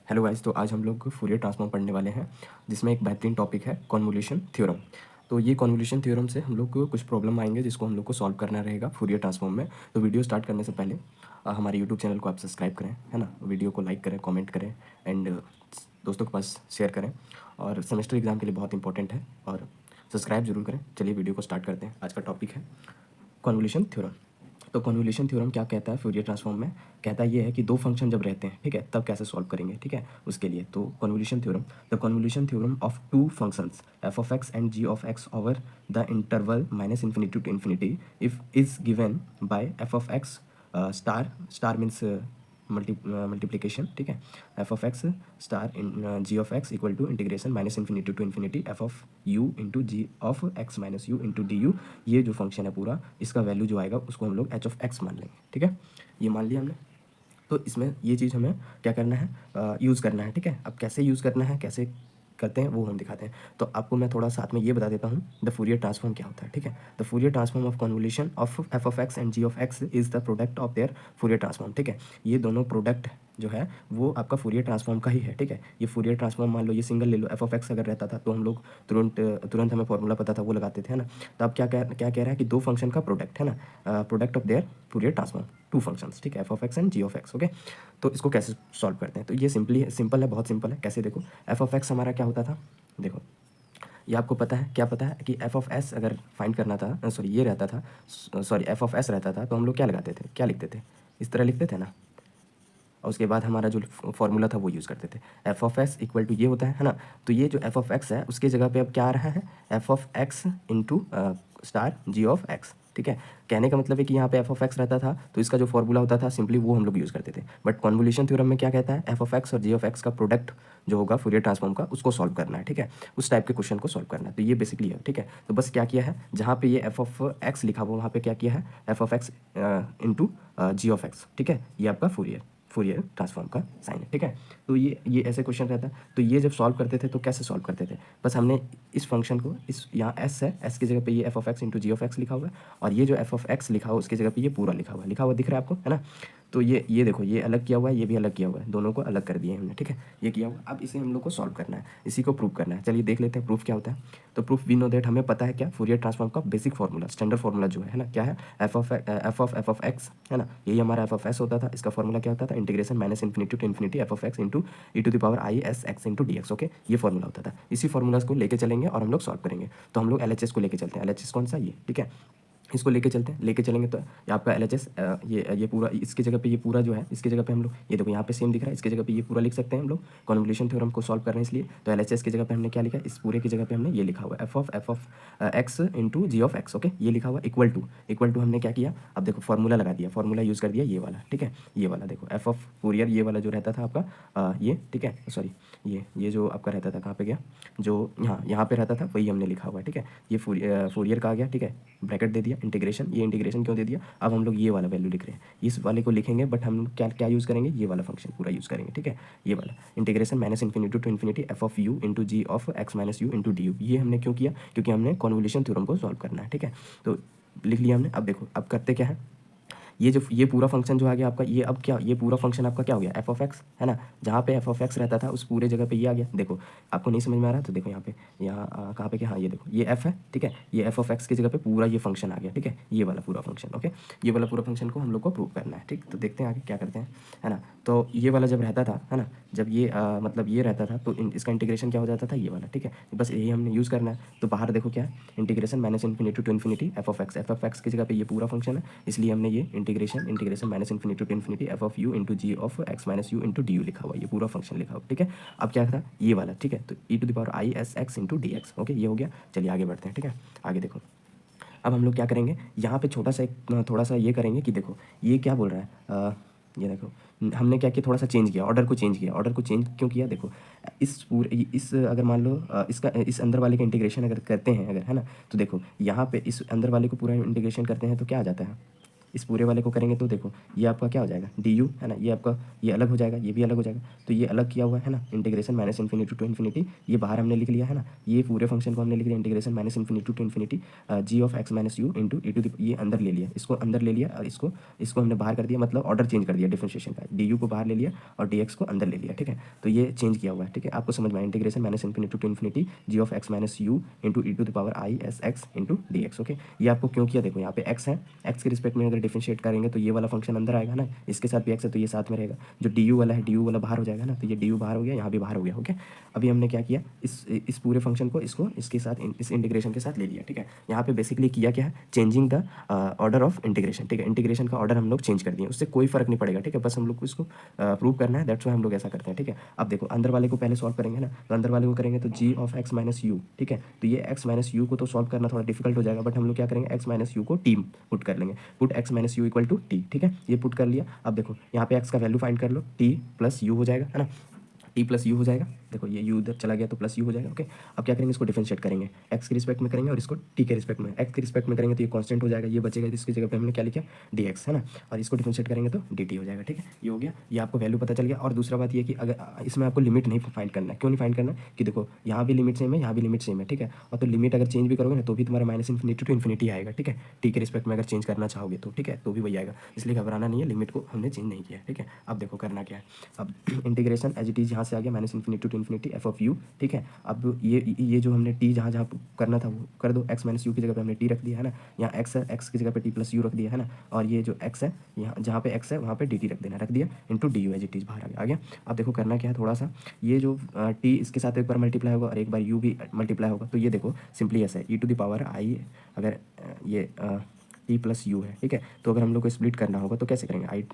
Hello guys, तो आज हम लोग फूरियर ट्रांसफॉर्म पढ़ने वाले हैं जिसमें एक बेहतरीन टॉपिक है कॉन्वोल्यूशन थ्योरम। तो ये कॉन्वोल्यूशन थ्योरम से हम लोग को कुछ प्रॉब्लम आएंगे जिसको हम लोग को सॉल्व करना रहेगा फूरियर ट्रांसफॉर्म में। तो वीडियो स्टार्ट करने से पहले हमारे यूट्यूब चैनल को आप सब्सक्राइब करें, है ना। वीडियो को लाइक करें, कॉमेंट करें एंड दोस्तों के पास शेयर करें। और सेमेस्टर एग्ज़ाम के लिए बहुत इंपॉर्टेंट है और सब्सक्राइब जरूर करें। चलिए वीडियो को स्टार्ट करते हैं। आज का टॉपिक है कॉन्वोल्यूशन थ्योरम। तो कॉन्वोल्यूशन थ्योरम क्या कहता है फूरियर ट्रांसफॉर्म में? कहता ये है कि दो फंक्शन जब रहते हैं, ठीक है, तब कैसे सॉल्व करेंगे, ठीक है। उसके लिए तो convolution theorem, the convolution theorem of two functions f of x and g of x over the interval minus infinity to infinity if is given by f of x star star means multiplication, ठीक है। F of x star in g of x equal to integration minus infinity to infinity f of u into g of x minus u into d u. ये जो function है पूरा, इसका value जो आएगा उसको हम लोग एच ऑफ एक्स मान लेंगे, ठीक है। ये मान लिया हमने। तो इसमें ये चीज़ हमें क्या करना है, यूज़ करना है, ठीक है। अब कैसे यूज़ करना है, कैसे करते हैं वो हम दिखाते हैं। तो आपको मैं थोड़ा साथ में ये बता देता हूँ द फूरियर ट्रांसफॉर्म क्या होता है, ठीक है। The Fourier transform of convolution of f of x and g of x is the product of their Fourier transform, ठीक है। ये दोनों प्रोडक्ट जो है वो आपका फूरियर ट्रांसफॉर्म का ही है, ठीक है। ये फूरियर ट्रांसफॉर्म मान लो ये सिंगल ले लो, एफ ऑफ एक्स अगर रहता था तो हम लोग तुरंत हमें फॉर्मूला पता था वो लगाते थे, है ना। तो अब क्या कह रहा है कि दो फंक्शन का प्रोडक्ट है ना, product of their Fourier transform, two functions, ठीक है, f of x and g of x, okay. तो इसको कैसे सॉल्व करते हैं? तो ये सिंपल है, बहुत सिंपल है। कैसे? देखो, एफ ऑफ एक्स हमारा क्या होता था, देखो ये आपको पता है, क्या पता है कि एफ ऑफ एस अगर फाइंड करना था, सॉरी ये रहता था, सॉरी एफ ऑफ एस रहता था तो हम लोग क्या लगाते थे, क्या लिखते थे, इस तरह लिखते थे ना। और उसके बाद हमारा जो फॉर्मूला था वो यूज़ करते थे। F of s equal to ये होता है ना। तो ये जो एफ ऑफ एक्स है उसकी जगह पे अब क्या आ रहा है, f of x into star g of x, ठीक है। कहने का मतलब है कि यहाँ पे एफ ऑफ एक्स रहता था तो इसका जो फॉर्मूला होता था सिंपली वो हम लोग यूज़ करते थे। बट कॉन्वोल्यूशन थ्योरम में क्या कहता है, एफ ऑफ एक्स और जी ऑफ एक्स का प्रोडक्ट जो होगा फूरियर ट्रांसफॉर्म का, उसको सॉल्व करना है, ठीक है। उस टाइप के क्वेश्चन को सॉल्व करना है। तो ये बेसिकली है, ठीक है। तो बस क्या किया है, जहाँ पे ये एफ ऑफ एक्स लिखा हुआ वहाँ पे क्या किया है, f of x into g of x, ठीक है। ये आपका फूरियर ट्रांसफॉर्म का साइन है, ठीक है। तो ये ऐसे क्वेश्चन रहता है। तो ये जब सॉल्व करते थे तो कैसे सॉल्व करते थे, बस हमने इस फंक्शन को, इस यहाँ एस है, एस की जगह पे ये f of x into g of x लिखा हुआ है, और ये जो एफ ऑफ एक्स लिखा हुआ उसकी जगह पे ये पूरा लिखा हुआ दिख रहा है आपको, है ना। तो ये देखो, ये अलग किया हुआ है, ये भी अलग किया हुआ है, दोनों को अलग कर दिए हमने, ठीक है। ये किया हुआ, अब इसे हम लोग को सॉल्व करना है, इसी को प्रूव करना है। चलिए देख लेते हैं प्रूफ क्या होता है। तो प्रूफ वी नो दैट, हमें पता है क्या, फूरियर ट्रांसफॉर्म का बेसिक फॉर्मूला, स्टैंडर्ड फॉर्मूला जो है ना, क्या है, एफ ऑफ एक्स, है ना। यही हमारा एफ ऑफ एस होता था। इसका फॉर्मूला क्या होता था, integration minus infinity to infinity f of x into E to the power I S x into D x, okay. ये फॉर्मूला होता था। इसी फॉर्मूला को लेके चलेंगे और हम लोग सॉल्व करेंगे। तो हम लोग एल एच एस को लेके चलते हैं। एल एच एस कौन सा, ये, ठीक है। इसको लेके चलते हैं, लेके चलेंगे तो ये आपका एल एच एस, ये पूरा, इसकी जगह पे ये पूरा जो है, इसकी जगह पे हम लोग, ये देखो यहाँ पे सेम दिख रहा है, इसकी जगह पे ये पूरा लिख सकते हैं हम लोग। कॉन्वोल्यूशन थ्योरम को सॉल्व कर रहे हैं इसलिए। तो एल एच एस की जगह पे हमने क्या लिखा है, इस पूरे की जगह पे हमने ये लिखा हुआ है, f of x into g of x, okay. ये लिखा हुआ इक्वल टू हमने क्या किया, अब देखो फॉर्मूला लगा दिया, फॉर्मूला यूज़ कर दिया ये वाला, ठीक है। ये वाला देखो, एफ ऑफ फूरियर, ये वाला जो रहता था आपका, ये, ठीक है, सॉरी ये जो आपका रहता था, कहाँ पे गया, जो यहाँ पे रहता था वही हमने लिखा हुआ है, ठीक है। ये फूरियर का आ गया, ठीक है, ब्रैकेट दे दिया, इंटीग्रेशन, ये इंटीग्रेशन क्यों दे दिया, अब हम लोग ये वाला वैल्यू लिख रहे हैं, इस वाले को लिखेंगे, बट हम लोग क्या क्या यूज़ करेंगे, ये वाला फंक्शन पूरा यूज़ करेंगे, ठीक है। ये वाला integration minus infinity to infinity f of u into g of x minus u into d u. ये हमने क्यों किया, क्योंकि हमने कॉन्वोल्यूशन थ्योरम को सॉल्व करना है, ठीक है। तो लिख लिया हमने। अब देखो, अब करते क्या है, ये पूरा फंक्शन जो आ गया आपका, ये अब क्या, ये पूरा फंक्शन आपका क्या हो गया, एफ ऑफ एक्स, है ना। जहाँ पे एफ ऑफ एक्स रहता था उस पूरे जगह पे ये आ गया। देखो आपको नहीं समझ में आ रहा तो देखो यहाँ पे, यहाँ कहाँ पे क्या, हाँ ये देखो, ये एफ है, ठीक है। ये एफ ऑफ एक्स की जगह पे पूरा ये फंक्शन आ गया, ठीक है। ये वाला पूरा फंक्शन, ओके। ये वाला पूरा फंक्शन को हम लोग को प्रूव करना है, ठीक। तो देखते हैं आगे क्या करते हैं, है ना। तो ये वाला जब रहता था, है ना, जब ये मतलब ये रहता था तो इसका इंटीग्रेशन क्या हो जाता था, ये वाला, ठीक है। बस यही हमने यूज़ करना है। तो बाहर देखो क्या है, integration minus infinity to infinity f of x की जगह पे ये पूरा फंक्शन है, इसलिए हमने ये integration minus infinity to infinity f of u into g of x minus u into d u लिखा हुआ है, ये पूरा फंक्शन लिखा हुआ, ठीक है। अब क्या था, ये वाला, ठीक है। तो E to the power I S x into D x, okay, ये हो गया। चलिए आगे बढ़ते हैं, ठीक है। आगे देखो, अब हम लोग क्या करेंगे, यहाँ पे छोटा सा एक थोड़ा सा ये करेंगे कि देखो ये क्या बोल रहा है, ये देखो, हमने क्या किया, थोड़ा सा चेंज किया, ऑर्डर को चेंज किया। ऑर्डर को चेंज क्यों किया, देखो इस अगर मान लो इसका, इस अंदर वाले का इंटीग्रेशन अगर करते हैं अगर, है ना, तो देखो यहाँ पे इस अंदर वाले को पूरा इंटीग्रेशन करते हैं तो क्या आ जाता है, इस पूरे वाले को करेंगे तो देखो ये आपका क्या हो जाएगा डी यू है ना, ये आपका ये अलग हो जाएगा, ये भी अलग हो जाएगा, तो ये अलग किया हुआ है ना, integration minus infinity to infinity, ये बाहर हमने लिख लिया है ना, ये पूरे फंक्शन को हमने लिख लिया integration minus infinity to infinity g of x minus u into E to ये अंदर ले लिया, इसको अंदर ले लिया और इसको हमने बाहर कर दिया, मतलब ऑर्डर चेंज कर दिया डिफरेंशिएशन का, डी यू को बाहर ले लिया और डी एक्स को अंदर ले लिया, ठीक है। तो ये चेंज किया हुआ है, ठीक है, आपको समझ में आया, integration minus infinity to infinity g of x minus u into E to the power I S x into D x. Okay, ये आपको क्यों किया, देखो यहाँ पे एक्स है, एक्स के रिस्पेक्ट में अगर डिफरेंशिएट करेंगे तो ये वाला फंक्शन अंदर आएगा ना, इसके साथ भी एक्स है तो ये साथ में रहेगा, जो डी यू वाला है डी यू वाला बाहर हो जाएगा ना, तो ये डी यू बाहर हो गया, यहाँ भी बाहर हो गया। ओके, अभी हमने क्या किया, इस पूरे फंक्शन को इसको इसके साथ इस इंटीग्रेशन के साथ ले लिया, ठीक है। यहाँ पे बेसिकली किया क्या है, changing the order of integration, ठीक है, इंटीग्रेशन का ऑर्डर हम लोग चेंज कर दिए, उससे कोई फर्क नहीं पड़ेगा, ठीक है, बस हम लोग को इसको प्रूव करना है, दैट्स वाई हम लोग ऐसा करते हैं, ठीक है। अब देखो अंदर वाले को पहले सॉल्व करेंगे ना, तो अंदर वाले को करेंगे तो जी ऑफ एक्स माइनस यू, ठीक है, तो ये एक्स माइनस यू को तो सॉल्व करना थोड़ा डिफिकल्ट हो जाएगा, बट हम लोग क्या करेंगे, एक्स माइनस यू को टी पुट कर लेंगे, put x minus u equal to t, ठीक है, ये पुट कर लिया। अब देखो यहाँ पे एक्स का वैल्यू फाइंड कर लो, टी प्लस यू हो जाएगा, है ना, टी प्लस यू हो जाएगा, देखो ये यू उधर चला गया तो प्लस यू हो जाएगा। ओके, अब क्या करेंगे, इसको डिफरेंशिएट करेंगे, एक्स के रिस्पेक्ट में करेंगे और इसको टी के रिस्पेक्ट में, एक्स के रिस्पेक्ट में करेंगे तो ये कांस्टेंट हो जाएगा, ये बचेगा, इसकी जगह पे हमने क्या लिखा डी एक्स, है ना, और इसको डिफरेंशिएट करेंगे तो डी टी हो जाएगा, ठीक है, ये हो गया, ये आपको वैल्यू पता चल गया। और दूसरा बात ये कि अगर इसमें आपको लिमिट नहीं फाइंड करना है, क्यों नहीं फाइंड करना है कि देखो यहाँ भी लिमिट सेम है, यहाँ भी लिमिट सेम है, ठीक है, और तो लिमिट अगर चेंज भी करोगे ना तो भी तुम्हारा माइनस इन्फिनिटी टू इन्फिनिटी आएगा, ठीक है, टी के रिस्पेक्ट में अगर चेंज करना चाहोगे तो, ठीक है, तो भी वही आएगा, इसलिए घबराना नहीं है, लिमिट को हमने चेंज नहीं किया, ठीक है। अब देखो करना क्या है, अब इंटीग्रेशन एज इट इज यहाँ से आ गया minus infinity to infinity f of u, ठीक है। अब ये जो हमने टी जहाँ जहाँ करना था वो कर दो, एक्स माइनस यू की जगह पे हमने टी रख दिया है ना, यहाँ एक्स है, एक्स की जगह पे टी प्लस यू रख दिया है ना, और ये जो एक्स है यहाँ जहाँ पे एक्स है वहाँ पे डी टी रख देना, रख दिया into d u as it is बाहर आ गया। अब देखो करना क्या है, थोड़ा सा ये जो टी इसके साथ एक बार मल्टीप्लाई होगा और एक बार यू भी मल्टीप्लाई होगा, तो ये देखो सिंपली ऐसा है, ई टू द पावर आई, अगर ये टी प्लस यू है, ठीक है, तो अगर हम लोग को स्प्लिट करना होगा तो कैसे करेंगे, I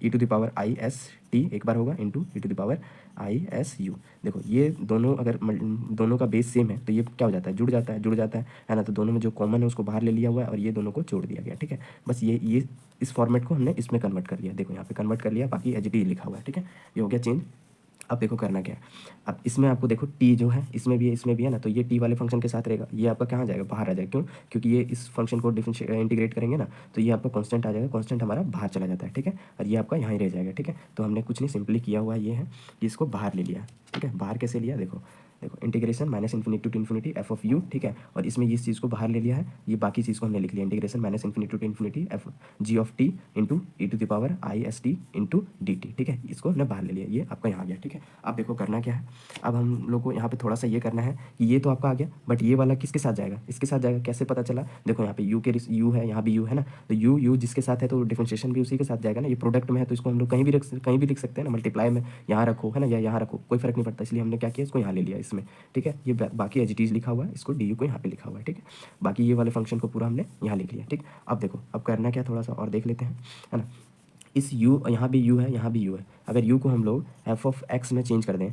E to the power I S T एक बार होगा into E to the power I S U. देखो ये दोनों अगर दोनों का बेस सेम है तो ये क्या हो जाता है, जुड़ जाता है ना, तो दोनों में जो कॉमन है उसको बाहर ले लिया हुआ है और ये दोनों को जोड़ दिया गया, ठीक है। बस ये इस फॉर्मेट को हमने इसमें कन्वर्ट कर लिया, देखो यहाँ पे कन्वर्ट कर लिया, बाकी एच डी लिखा हुआ है, ठीक है, ये हो गया चेंज। अब देखो करना क्या है, अब इसमें आपको देखो टी जो है इसमें भी है ना, तो ये टी वाले फंक्शन के साथ रहेगा, ये आपका कहाँ जाएगा, बाहर आ जाएगा, क्यों, क्योंकि ये इस फंक्शन को इंटीग्रेट करेंगे ना तो ये आपका कांस्टेंट आ जाएगा, कांस्टेंट हमारा बाहर चला जाता है, ठीक है, और ये आपका यहाँ ही रह जाएगा, ठीक है। तो हमने कुछ नहीं, सिंपली किया हुआ ये है कि इसको बाहर ले लिया, ठीक है, बाहर कैसे लिया, देखो integration minus infinity to infinity f of u, ठीक है, और इसमें इस चीज़ को बाहर ले लिया है, ये बाकी चीज़ को हमने लिख लिया, integration minus infinity to infinity f g of t into E to the power I S t into d t, ठीक है, इसको हमने बाहर ले लिया, ये आपका यहाँ आ गया, ठीक है। अब देखो करना क्या है, अब हम लोग को यहाँ पे थोड़ा सा ये करना है कि ये तो आपका आ गया, बट ये वाला किसके साथ जाएगा, इसके साथ जाएगा, कैसे पता चला, देखो यहाँ पे यू है, यहाँ भी यू है ना, तो यू जिसके साथ है तो डिफरेंशिएशन भी उसी के साथ जाएगा ना, ये प्रोडक्ट में है तो इसको हम लोग कहीं भी लिख सकते हैं ना, मल्टीप्लाई में यहाँ रखो है ना, या यहाँ रखो, कोई फर्क नहीं पड़ता, इसलिए हमने क्या किया, इसको यहाँ ले लिया इसमें, ठीक है। ये बाकी एज इट इज लिखा हुआ है, इसको डी यू को यहाँ पे लिखा हुआ है, ठीक है, बाकी ये वाले फंक्शन को पूरा हमने यहाँ लिख लिया, ठीक। अब देखो अब करना क्या, थोड़ा सा और देख लेते हैं, है ना, इस यू यहाँ भी यू है, यहाँ भी यू है, अगर यू को हम लोग एफ ऑफ एक्स में चेंज कर दें,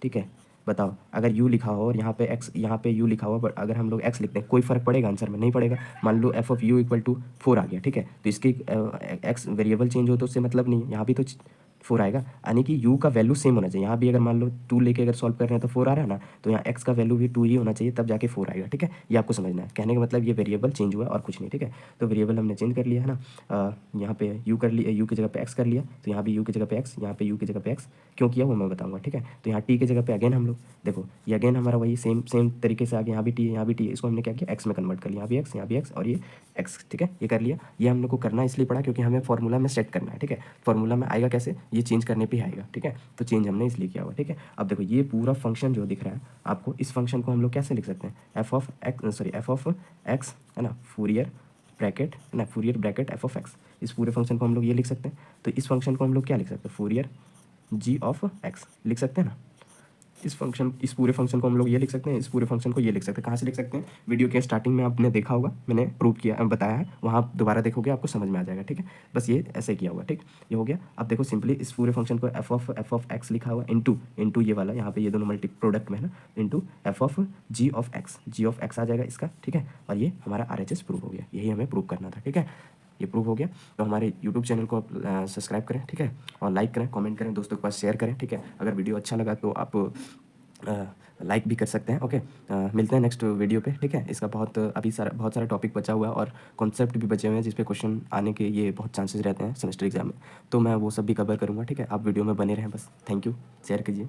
ठीक है, बताओ अगर u लिखा हो और यहाँ पे x, यहाँ पे u लिखा हुआ, बट अगर हम लोग x लिखते हैं कोई फर्क पड़ेगा आंसर में, नहीं पड़ेगा। मान लो F of U equal to 4 आ गया, ठीक है, तो इसकी x वेरिएबल चेंज हो तो उससे मतलब नहीं, यहाँ भी तो 4 आएगा, यानी कि u का वैल्यू सेम होना चाहिए, यहाँ भी अगर मान लो 2 लेके अगर सॉल्व कर रहे हैं तो 4 आ रहा है ना, तो यहाँ x का वैल्यू भी 2 ही होना चाहिए, तब जाके 4 आएगा, ठीक है, ये आपको समझना है, कहने का मतलब ये वेरिएबल चेंज हुआ है और कुछ नहीं, ठीक है। तो वेरिएबल हमने चेंज कर लिया है ना, यहाँ पे u कर लिया, u की जगह पे x कर लिया, तो यहाँ भी u की जगह पे x, यहाँ पे u की जगह पे x क्यों किया वो मैं बताऊँगा, ठीक है। तो यहाँ t की जगह पे अगेन हम लोग देखो, ये अगेन हमारा वही सेम तरीके से आगे, यहाँ भी t है, यहाँ भी t है, इसको हमने क्या किया, x में कन्वर्ट कर लिया, यहाँ भी x और ये x, ठीक है, ये कर लिया। ये हम लोग को करना इसलिए पड़ा क्योंकि हमें फॉर्मूला में सेट करना है, ठीक है, फॉर्मूला में आएगा कैसे, ये चेंज करने पे आएगा, ठीक है, तो चेंज हमने इसलिए किया हुआ, ठीक है। अब देखो ये पूरा फंक्शन जो दिख रहा है आपको, इस फंक्शन को हम लोग कैसे लिख सकते हैं, एफ ऑफ एक्स है ना, Fourier bracket F of x, इस पूरे फंक्शन को हम लोग ये लिख सकते हैं। तो इस फंक्शन को हम लोग क्या लिख सकते हैं, फूरियर जी ऑफ एक्स लिख सकते हैं ना, इस पूरे फंक्शन को हम लोग ये लिख सकते हैं, इस पूरे फंक्शन को ये लिख सकते हैं, कहाँ से लिख सकते हैं, वीडियो के स्टार्टिंग में आपने देखा होगा, मैंने प्रूव किया बताया है, वहाँ दोबारा देखोगे आपको समझ में आ जाएगा, ठीक है। बस ये ऐसे किया हुआ, ठीक, ये हो गया। अब देखो सिंपली इस पूरे फंक्शन को एफ ऑफ एक्स लिखा हुआ इंटू ये वाला यहाँ पे ये दोनों मल्टी प्रोडक्ट में है ना, into F of G of X आ जाएगा इसका, ठीक है, और ये हमारा RHS प्रूव हो गया, यही हमें प्रूव करना था, ठीक है, ये प्रूव हो गया। तो हमारे यूट्यूब चैनल को सब्सक्राइब करें, ठीक है, और लाइक करें, कमेंट करें, दोस्तों के पास शेयर करें, ठीक है। अगर वीडियो अच्छा लगा तो आप लाइक भी कर सकते हैं। ओके, मिलते हैं नेक्स्ट वीडियो पे, ठीक है। इसका अभी बहुत सारा टॉपिक बचा हुआ है और कॉन्सेप्ट भी बचे हुए हैं जिस पे क्वेश्चन आने के ये बहुत चांसेस रहते हैं सेमेस्टर एग्जाम में, तो मैं वो सब भी कवर करूँगा, ठीक है। आप वीडियो में बने रहें बस। थैंक यू, शेयर कीजिए।